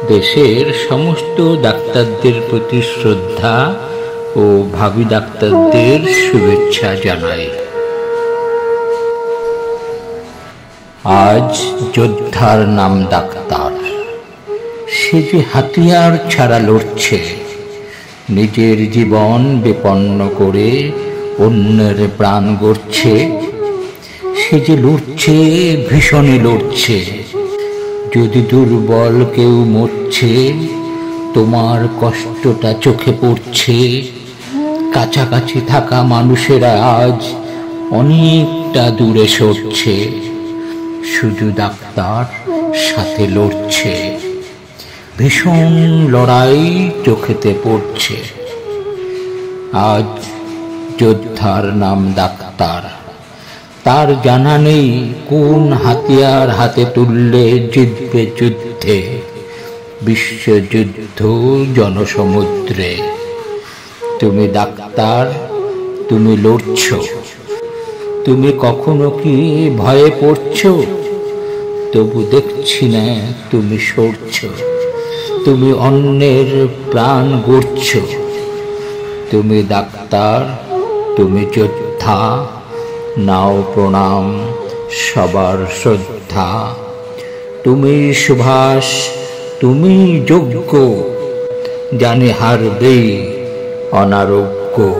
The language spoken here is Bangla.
দেশের সমস্ত ডাক্তারদের প্রতি শ্রদ্ধা ও ভাবী ডাক্তারদের শুভেচ্ছা জানাই। আজ যোদ্ধার নাম ডাক্তার। সে যে হাতিয়ার ছাড়া লড়ছে, নিজের জীবন বিপন্ন করে অন্যের প্রাণ গড়ছে। সে যে লড়ছে, ভীষণই লড়ছে। যদি দুর্বল কেউ মরছে, তোমার কষ্টটা চোখে পড়ছে। কাছাকাছি থাকা মানুষেরা আজ অনেকটা দূরে সরছে, শুধু ডাক্তার সাথে লড়ছে। ভীষণ লড়াই চোখেতে পড়ছে। আজ যোদ্ধার নাম ডাক্তার। তার জানা নেই কোন হাতিয়ার হাতে তুললে জিতবে যুদ্ধে, বিশ্বযুদ্ধ জনসমুদ্রে। তুমি ডাক্তার, তুমি লড়ছ। তুমি কখনো কি ভয়ে পড়ছ? তবু দেখছি না তুমি সরছ। তুমি অন্যের প্রাণ গড়ছ। তুমি ডাক্তার, তুমি যোদ্ধা। নাও প্রণাম, সবার শ্রদ্ধা। তুমি সুভাষ, তুমি যোগ্য। জানে হারবে অনারোগ্য।